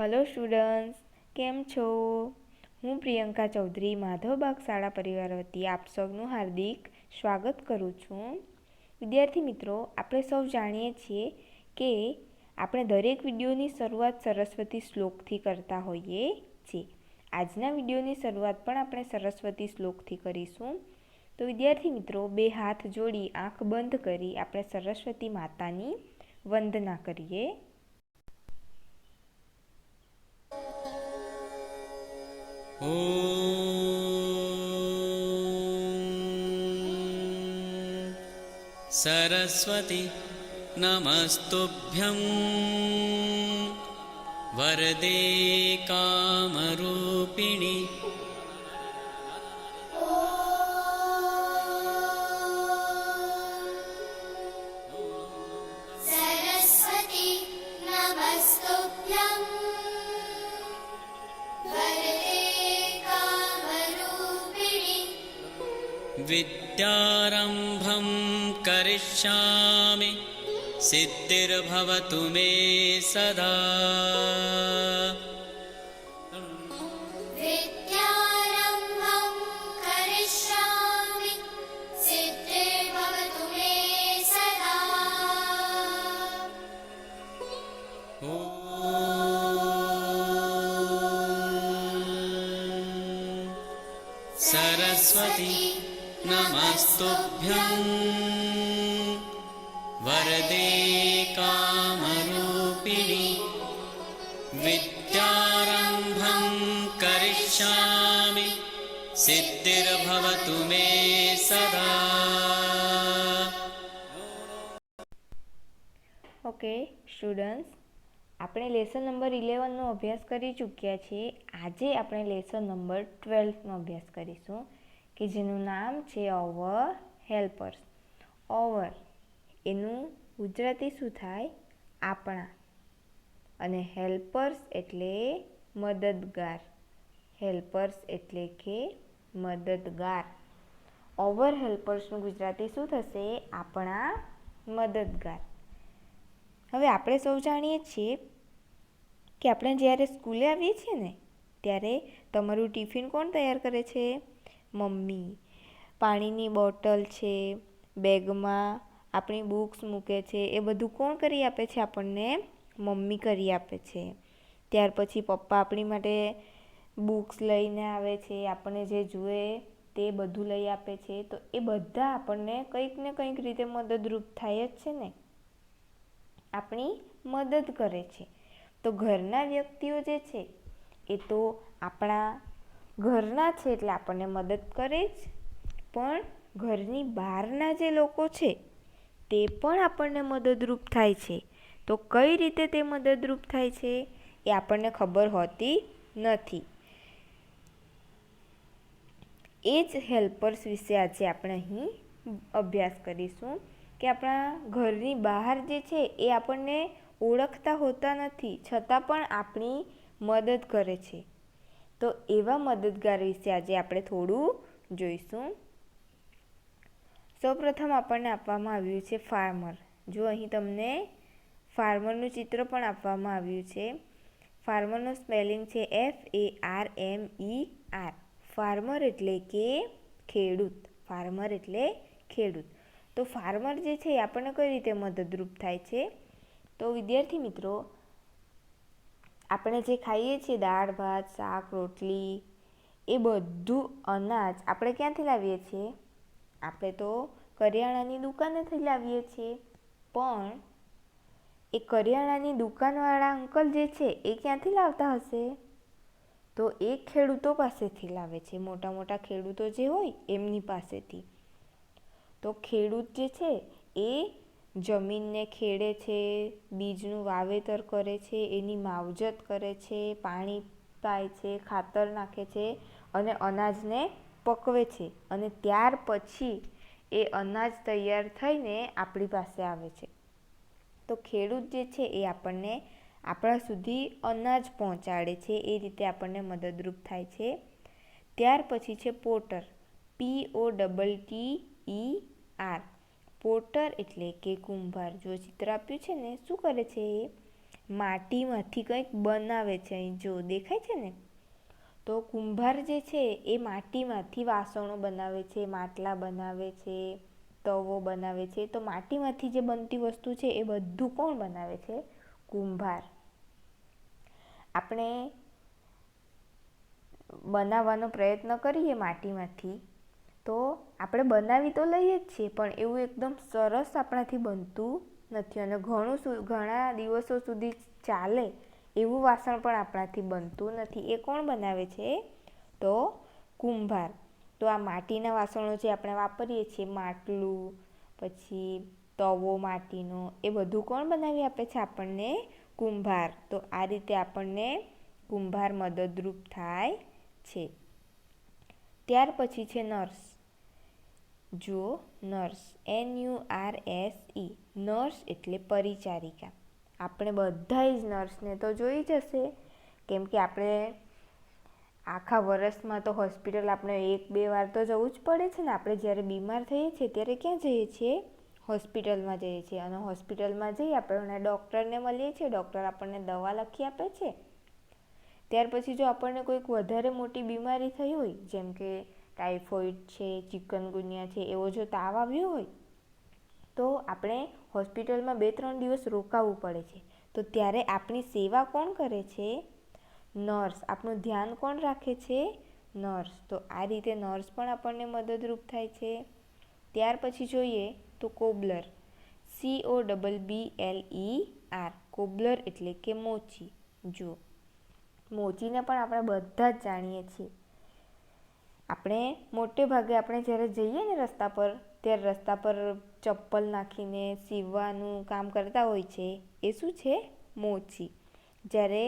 Hello students, केम छो? हूँ प्रियंका चौधरी माधवबाग शाळा परिवार वती आप सौનું हार्दिक स्वागत करूँ छूँ। विद्यार्थी मित्रों, આપણે સૌ જાણીએ છીએ કે આપણે દરેક વિડીયોની શરૂઆત સરસ્વતી શ્લોકથી કરતા હોઈએ છીએ। આજના વિડીયોની શરૂઆત પણ આપણે સરસ્વતી શ્લોકથી કરીશું। તો વિદ્યાર્થી મિત્રો, બે હાથ જોડી આંખ બંધ કરી આપણે સરસ્વતી માતાની વંદના કરીએ। सरस्वती नमस्तुभ्यं वरदे कामरूपिणि सरस्वती नमस्तुभ्यं वरदे कामरूपिणि विद्यारम्भं करिष्यामि सिद्धिर्भवतु मे सदा। विद्यारम्भं करिष्यामि सिद्धिर्भवतु मे सदा। सरस्वती नमस्तुभ्यं वरदे कामरूपिणि विद्यारम्भं करिष्यामि सिद्धिर्भवतु मे सदा। ओके स्टूडेंट्स, આપણે લેસન નંબર 11નો અભ્યાસ કરી ચૂક્યા છીએ। આજે આપણે લેસન નંબર 12નો અભ્યાસ કરીશું કે જેનું નામ છે અવર હેલ્પર્સ। ઓવર એનું ગુજરાતી શું થાય? આપણા। અને હેલ્પર્સ એટલે મદદગાર। હેલ્પર્સ એટલે કે મદદગાર। ઓવર હેલ્પર્સનું ગુજરાતી શું થશે? આપણા મદદગાર। હવે આપણે સૌ જાણીએ છીએ કે આપણે જ્યારે સ્કૂલે આવીએ છીએ ને ત્યારે તમારું ટિફિન કોણ તૈયાર કરે છે? મમ્મી। પાણીની બોટલ છે, બેગમાં આપણી બુક્સ મૂકે છે, એ બધું કોણ કરી આપે છે આપણને? મમ્મી કરી આપે છે। ત્યાર પછી પપ્પા આપણી માટે બુક્સ લઈને આવે છે, આપણને જે જોઈએ તે બધું લઈ આપે છે। તો એ બધા આપણને કંઈક ને કંઈક રીતે મદદરૂપ થાય જ છે ને, આપણી મદદ કરે છે। તો ઘરના વ્યક્તિઓ જે છે એ તો આપણા ઘરના છે એટલે આપણને મદદ કરે જ, પણ ઘરની બહારના જે લોકો છે તે પણ આપણને મદદરૂપ થાય છે। તો કઈ રીતે તે મદદરૂપ થાય છે એ આપણને ખબર હોતી નથી। એ જ હેલ્પર્સ વિશે આજે આપણે અહીં અભ્યાસ કરીશું કે આપણા ઘરની બહાર જે છે એ આપણને ઓળખતા હોતા નથી, છતાં પણ આપણી મદદ કરે છે। તો એવા મદદગાર વિશે આજે આપણે થોડું જોઈશું। સૌપ્રથમ આપણને આપવામાં આવ્યું છે ફાર્મર। જો અહીં તમને ફાર્મરનું ચિત્ર પણ આપવામાં આવ્યું છે। ફાર્મરનું સ્પેલિંગ છે FARMER। ફાર્મર એટલે કે ખેડૂત। ફાર્મર એટલે ખેડૂત। તો ફાર્મર જે છે એ આપણને કઈ રીતે મદદરૂપ થાય છે? તો વિદ્યાર્થી મિત્રો, આપણે જે ખાઈએ છીએ દાળ ભાત શાક રોટલી, એ બધું અનાજ આપણે ક્યાંથી લાવીએ છીએ? આપણે તો કરિયાણાની દુકાનેથી લાવીએ છીએ। પણ એ કરિયાણાની દુકાનવાળા અંકલ જે છે એ ક્યાંથી લાવતા હશે? તો એ ખેડૂતો પાસેથી લાવે છે, મોટા મોટા ખેડૂતો જે હોય એમની પાસેથી। તો ખેડૂત જે છે એ જમીનને ખેડે છે, બીજનું વાવેતર કરે છે, એની માવજત કરે છે, પાણી પાય છે, ખાતર નાખે છે અને અનાજને પકવે છે, અને ત્યાર પછી એ અનાજ તૈયાર થઈને આપણી પાસે આવે છે। તો ખેડૂત જે છે એ આપણને આપણા સુધી અનાજ પહોંચાડે છે, એ રીતે આપણને મદદરૂપ થાય છે। ત્યાર પછી છે પોટર, POTTER। પોટર એટલે કે કુંભાર। જો ચિત્ર આપ્યું છે ને, શું કરે છે? માટીમાંથી કંઈક બનાવે છે. અહીં જો દેખાય છે ને, તો કુંભાર જે છે એ માટીમાંથી વાસણો બનાવે છે, માટલા બનાવે છે, તવો બનાવે છે. તો માટીમાંથી જે બનતી વસ્તુ છે એ બધું કોણ બનાવે છે? કુંભાર. આપણે બનાવવાનો પ્રયત્ન કરીએ માટીમાંથી, તો આપણે બનાવી તો લઈએ જ છીએ, પણ એવું એકદમ સરસ આપણાથી બનતું નથી, અને ઘણા દિવસો સુધી ચાલે એવું વાસણ પણ આપણાથી બનતું નથી. એ કોણ બનાવે છે? તો કુંભાર. તો આ માટીના વાસણો જે આપણે વાપરીએ છીએ, માટલું, પછી તવો માટીનો, એ બધું કોણ બનાવી આપે છે આપણને? કુંભાર. તો આ રીતે આપણને કુંભાર મદદરૂપ થાય છે. ત્યાર પછી છે નર્સ. જુઓ, નર્સ, NURSE. નર્સ એટલે પરિચારિકા. આપણે બધા જ નર્સને તો જોઈ જ હશે, કેમ કે આપણે આખા વર્ષમાં તો હોસ્પિટલ આપણે 1-2 વાર તો જવું જ પડે છે ને. આપણે જ્યારે બીમાર થઈએ છીએ ત્યારે ક્યાં જઈએ છીએ? હોસ્પિટલમાં જઈએ છીએ, અને હોસ્પિટલમાં જઈ આપણે ડૉક્ટરને મળીએ છીએ. ડૉક્ટર આપણને દવા લખી આપે છે. ત્યાર પછી જો આપણને કોઈક વધારે મોટી બીમારી થઈ હોય, જેમ કે ટાઇફોઇડ છે, ચિકનગુનિયા છે, એવો જો તાવ આવ્યો હોય, તો આપણે હોસ્પિટલમાં 2-3 દિવસ રોકાવું પડે છે. તો ત્યારે આપણી સેવા કોણ કરે છે? નર્સ. આપણું ધ્યાન કોણ રાખે છે? નર્સ. તો આ રીતે નર્સ પણ આપણને મદદરૂપ થાય છે. ત્યાર પછી જોઈએ તો કોબલર. COBBLER. કોબલર એટલે કે મોચી. જુઓ, મોચીને પણ આપણે બધા જ જાણીએ છીએ. આપણે મોટે ભાગે આપણે જ્યારે જઈએ ને રસ્તા પર, ત્યારે રસ્તા પર ચપ્પલ નાખીને સીવવાનું કામ કરતા હોય છે. એ શું છે? મોચી. જ્યારે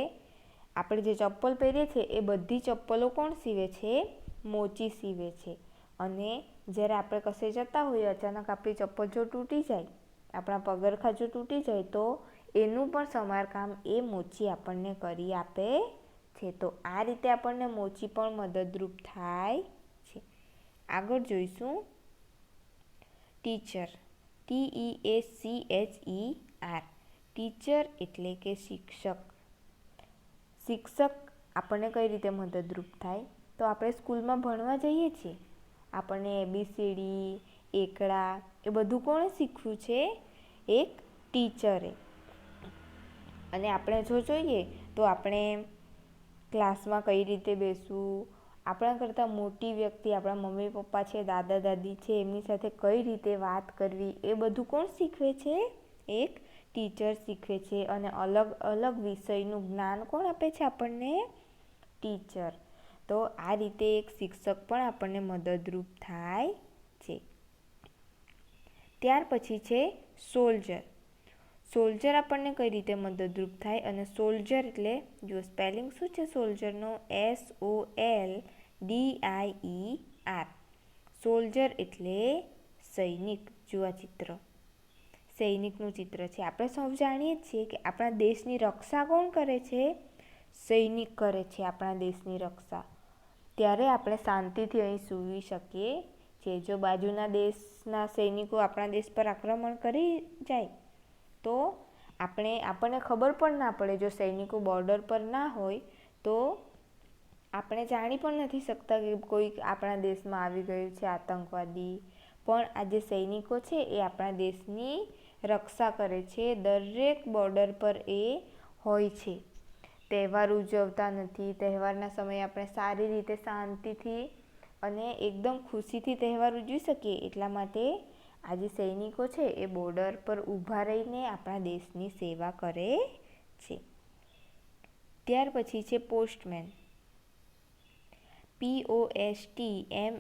આપણે જે ચપ્પલ પહેરીએ છીએ એ બધી ચપ્પલો કોણ સીવે છે? મોચી સીવે છે. અને જ્યારે આપણે કશે જતા હોઈએ, અચાનક આપણી ચપ્પલ જો તૂટી જાય, આપણા પગરખાં જો તૂટી જાય, તો એનું પણ સમારકામ એ મોચી આપણને કરી આપે છે. તો આ રીતે આપણને મોચી પણ મદદરૂપ થાય છે. આગળ જોઈશું ટીચર. TEACHER. ટીચર એટલે કે શિક્ષક. શિક્ષક આપણને કઈ રીતે મદદરૂપ થાય? તો આપણે સ્કૂલમાં ભણવા જઈએ છીએ, આપણને ABCD, એકડા, એ બધું કોણે શીખવ્યું છે? એક ટીચરે. અને આપણે જો જોઈએ તો આપણે ક્લાસમાં કઈ રીતે બેસવું, આપણા કરતાં મોટી વ્યક્તિ, આપણા મમ્મી પપ્પા છે, દાદા દાદી છે, એમની સાથે કઈ રીતે વાત કરવી, એ બધું કોણ શીખવે છે? એક ટીચર શીખવે છે. અને અલગ અલગ વિષયનું જ્ઞાન કોણ આપે છે આપણને? ટીચર. તો આ રીતે એક શિક્ષક પણ આપણને મદદરૂપ થાય છે. ત્યાર પછી છે સોલ્જર. સોલ્જર આપણને કઈ રીતે મદદરૂપ થાય? અને સોલ્જર એટલે, જો સ્પેલિંગ શું છે સોલ્જરનો? SOLDIER. સોલ્જર એટલે સૈનિક. જો આ ચિત્ર સૈનિકનું ચિત્ર છે. આપણે સૌ જાણીએ છીએ કે આપણા દેશની રક્ષા કોણ કરે છે? સૈનિક કરે છે આપણા દેશની રક્ષા. ત્યારે આપણે શાંતિથી અહીં સૂવી શકીએ છીએ. જો બાજુના દેશના સૈનિકો આપણા દેશ પર આક્રમણ કરી જાય, તો આપણને ખબર પણ ના પડે. જો સૈનિકો બોર્ડર પર ના હોય તો આપણે જાણી પણ નથી શકતા કે કોઈક આપણા દેશમાં આવી ગયું છે આતંકવાદી. પણ આ જે સૈનિકો છે એ આપણા દેશની રક્ષા કરે છે. દરેક બોર્ડર પર એ હોય છે. તહેવાર ઉજવતા નથી. તહેવારના સમયે આપણે સારી રીતે શાંતિથી અને એકદમ ખુશીથી તહેવાર ઉજવી શકીએ, એટલા માટે આ જે સૈનિકો છે એ બોર્ડર પર ઊભા રહીને આપણા દેશની સેવા કરે છે. ત્યાર પછી છે પોસ્ટમેન. POSTMAN.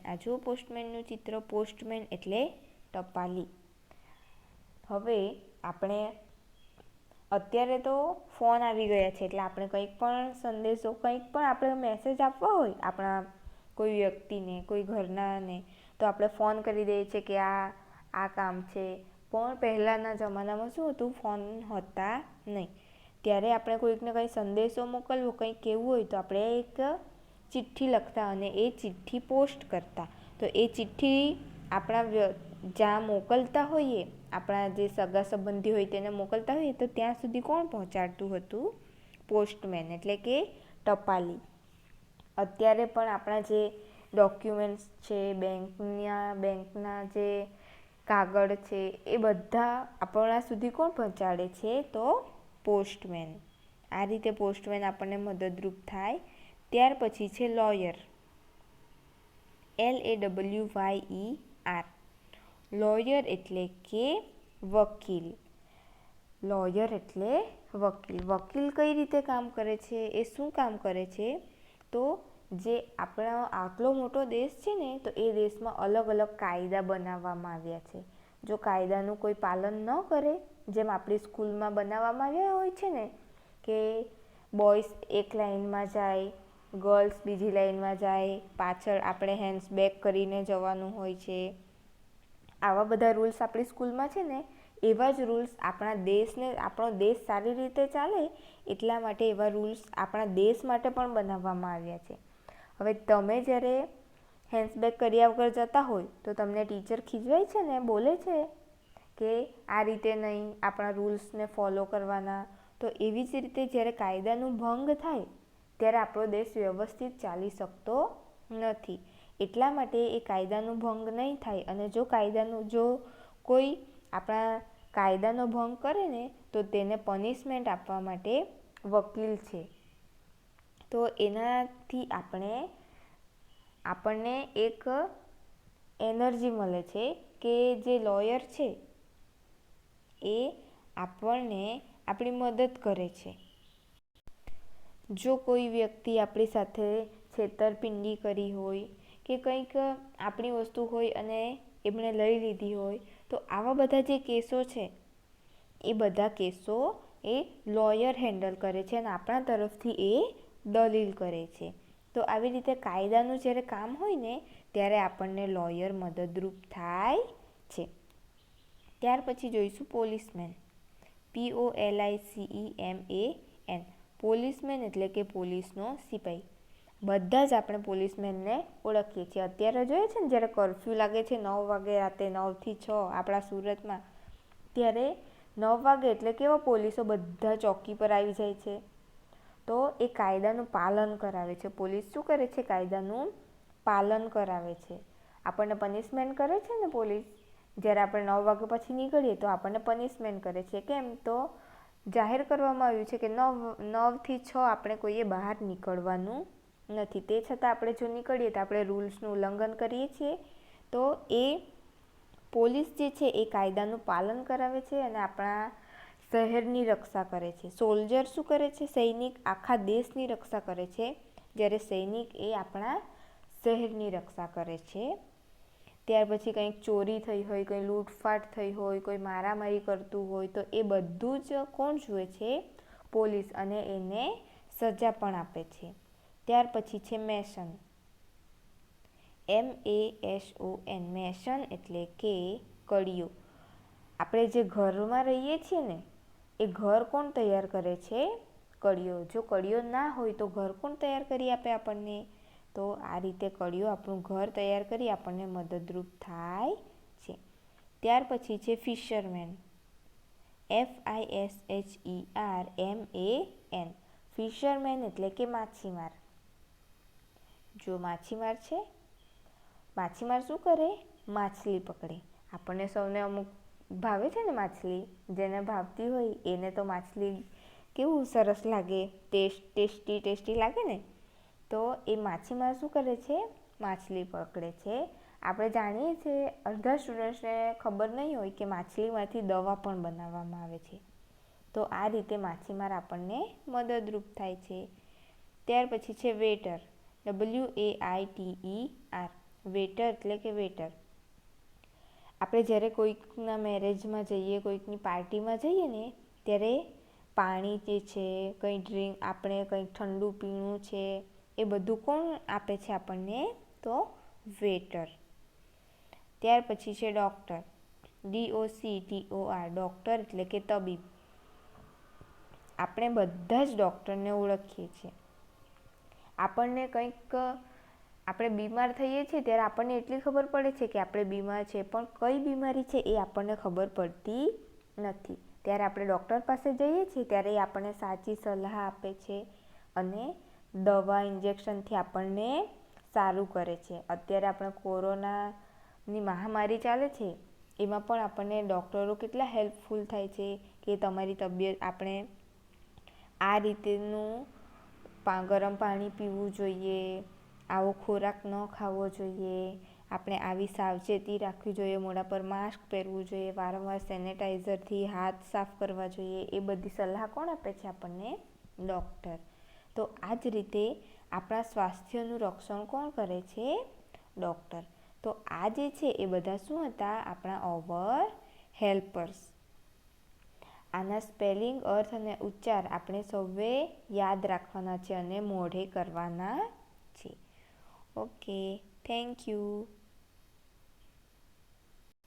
આ જો પોસ્ટમેનનું ચિત્ર. પોસ્ટમેન એટલે ટપાલી. હવે આપણે અત્યારે તો ફોન આવી ગયા છે, એટલે આપણે કંઈક પણ સંદેશો, કંઈક પણ આપણે મેસેજ આપવા હોય આપણા કોઈ વ્યક્તિને, કોઈ ઘરનાને, તો આપણે ફોન કરી દઈએ છીએ કે આ કામ છે. પણ પહેલાંના જમાનામાં શું હતું? ફોન હતા નહીં. ત્યારે આપણે કોઈકને કંઈ સંદેશો મોકલવો, કંઈક કહેવું હોય તો આપણે એક ચિઠ્ઠી લખતા અને એ ચિઠ્ઠી પોસ્ટ કરતા. તો એ ચિઠ્ઠી આપણા જ્યાં મોકલતા હોઈએ આપણા જે સગા સંબંધી હોય તેને મોકલતા હોય તો ત્યાં સુધી કોણ પહોંચાડતું હતું? પોસ્ટમેન એટલે કે ટપાલી. અત્યારે પણ આપણા જે ડોક્યુમેન્ટ્સ છે, બેંકના જે કાગળ છે એ બધા આપણા સુધી કોણ પહોંચાડે છે? તો પોસ્ટમેન. આ રીતે પોસ્ટમેન આપણને મદદરૂપ થાય. ત્યાર પછી છે લોયર. LAWYER. લોયર એટલે કે વકીલ. લોયર એટલે વકીલ. વકીલ કઈ રીતે કામ કરે છે? એ શું કામ કરે છે? તો જે આપણા આટલો મોટો દેશ છે ને, તો એ દેશમાં અલગ અલગ કાયદા બનાવવામાં આવ્યા છે. જો કાયદાનું કોઈ પાલન ન કરે, જેમ આપણી સ્કૂલમાં બનાવવામાં આવ્યા હોય છે ને, કે બોયઝ એક લાઇનમાં જાય, ગર્લ્સ બીજી લાઇનમાં જાય, પાછળ આપણે હેન્ડ્સ બેક કરીને જવાનું હોય છે. આવા બધા રૂલ્સ આપણી સ્કૂલમાં છે ને, એવા જ રૂલ્સ આપણો દેશ સારી રીતે ચાલે એટલા માટે એવા રૂલ્સ આપણા દેશ માટે પણ બનાવવામાં આવ્યા છે. હવે તમે જ્યારે હેન્ડ્સ બેક કર્યા વગર જતા હોય તો તમને ટીચર ખીજવાય છે ને, બોલે છે કે આ રીતે નહીં, આપણા રૂલ્સને ફોલો કરવાના. તો એવી જ રીતે જ્યારે કાયદાનું ભંગ થાય ત્યારે આપણો દેશ વ્યવસ્થિત ચાલી શકતો નથી. એટલા માટે એ કાયદાનું ભંગ નહીં થાય. અને જો કોઈ આપણા કાયદાનો ભંગ કરે ને, તો તેને પનિશમેન્ટ આપવા માટે વકીલ છે. તો એનાથી આપણને એક એનર્જી મળે છે કે જે લોયર છે એ આપણને આપણી મદદ કરે છે. જો કોઈ વ્યક્તિ આપણી સાથે છેતરપિંડી કરી હોય કે કંઈક આપણી વસ્તુ હોય અને એમણે લઈ લીધી હોય, તો આવા બધા જે કેસો છે એ બધા કેસો એ લોયર હેન્ડલ કરે છે અને આપણા તરફથી એ દલીલ કરે છે. તો આવી રીતે કાયદાનું જ્યારે કામ હોય ને, ત્યારે આપણને લોયર મદદરૂપ થાય છે. ત્યાર પછી જોઈશું પોલીસમેન. POLICEMAN. પોલીસમેન એટલે કે પોલીસનો સિપાઈ. બધા જ આપણે પોલીસમેનને ઓળખીએ છીએ. અત્યારે જોઈએ છે ને, જ્યારે કર્ફ્યુ લાગે છે 9 વાગે રાતે, 9 થી 6 આપણા સુરતમાં, ત્યારે 9 વાગે એટલે કેવા પોલીસો બધા ચોકી પર આવી જાય છે. તો એ કાયદાનું પાલન કરાવે છે. પોલીસ શું કરે છે? કાયદાનું પાલન કરાવે છે. આપણને પનિશમેન્ટ કરે છે ને પોલીસ, જ્યારે આપણે 9 વાગ્યા પછી નીકળીએ તો આપણને પનિશમેન્ટ કરે છે. કેમ? તો જાહેર કરવામાં આવ્યું છે કે 9 થી 6 આપણે કોઈએ બહાર નીકળવાનું નથી. તે છતાં આપણે જો નીકળીએ તો આપણે રૂલ્સનું ઉલ્લંઘન કરીએ છીએ. તો એ પોલીસ જે છે એ કાયદાનું પાલન કરાવે છે અને આપણા શહેરની રક્ષા કરે છે. સોલ્જર શું કરે છે? સૈનિક આખા દેશની રક્ષા કરે છે, જ્યારે સૈનિક એ આપણા શહેરની રક્ષા કરે છે. ત્યાર પછી કંઈક ચોરી થઈ હોય, કંઈ લૂંટફાટ થઈ હોય, કોઈ મારામારી કરતું હોય, તો એ બધું જ કોણ જુએ છે? પોલીસ. અને એને સજા પણ આપે છે. ત્યાર પછી છે મેસન. MASON. મેસન એટલે કે કડિયો. આપણે જે ઘરમાં રહીએ છીએ ને, એ ઘર કોણ તૈયાર કરે છે? કડિયો. જો કડિયો ના હોય તો ઘર કોણ તૈયાર કરી આપે આપણને? તો આ રીતે કડિયો આપણું ઘર તૈયાર કરી આપણને મદદરૂપ થાય છે. ત્યાર પછી છે ફિશરમેન. FISHERMAN. ફિશરમેન એટલે કે માછીમાર. જો માછીમાર છે, માછીમાર શું કરે? માછલી પકડે. આપણને સૌને અમુક ભાવે છે ને માછલી, જેને ભાવતી હોય એને તો માછલી કેવું સરસ લાગે, ટેસ્ટી લાગે ને. તો એ માછીમાર શું કરે છે? માછલી પકડે છે. આપણે જાણીએ છીએ, અડધા સ્ટુડન્ટ્સને ખબર નહીં હોય કે માછલીમાંથી દવા પણ બનાવવામાં આવે છે. તો આ રીતે માછીમાર આપણને મદદરૂપ થાય છે. ત્યાર પછી છે વેટર. WAITER. વેટર એટલે કે વેટર. આપણે જ્યારે કોઈકના મેરેજમાં જઈએ, કોઈકની પાર્ટીમાં જઈએ ને, ત્યારે પાણી જે છે, કંઈ આપણે કંઈક ઠંડુ પીણું છે, એ બધું કોણ આપે છે આપણને? તો વેટર. ત્યાર પછી છે ડૉક્ટર. DOCTOR. ડૉક્ટર એટલે કે તબીબ. આપણે બધા જ ડૉક્ટરને ઓળખીએ છીએ. આપણને કંઈક આપણે બીમાર થઈએ છીએ ત્યારે આપણને એટલી ખબર પડે છે કે આપણે બીમાર છે, પણ કઈ બીમારી છે એ આપણને ખબર પડતી નથી. ત્યારે આપણે ડૉક્ટર પાસે જઈએ છીએ ત્યારે એ આપણને સાચી સલાહ આપે છે અને દવા ઇન્જેક્શનથી આપણને સારું કરે છે. અત્યારે આપણે કોરોનાની મહામારી ચાલે છે એમાં પણ આપણને ડૉક્ટરો કેટલા હેલ્પફુલ થાય છે કે તમારી તબિયત, આપણે આ રીતેનું ગરમ પાણી પીવું જોઈએ, આવો ખોરાક ન ખાવો જોઈએ, આપણે આવી સાવચેતી રાખવી જોઈએ, મોઢા પર માસ્ક પહેરવું જોઈએ, વારંવાર સેનેટાઈઝરથી હાથ સાફ કરવા જોઈએ. એ બધી સલાહ કોણ આપે છે આપણને? ડૉક્ટર. તો આ જ રીતે આપણા સ્વાસ્થ્યનું રક્ષણ કોણ કરે છે? ડૉક્ટર. તો આ જે છે એ બધા શું હતા? આપણા અવર હેલ્પર્સ. આના સ્પેલિંગ, અર્થ અને ઉચ્ચાર આપણે સૌએ યાદ રાખવાના છે અને મોઢે કરવાના છે. Okay, thank you.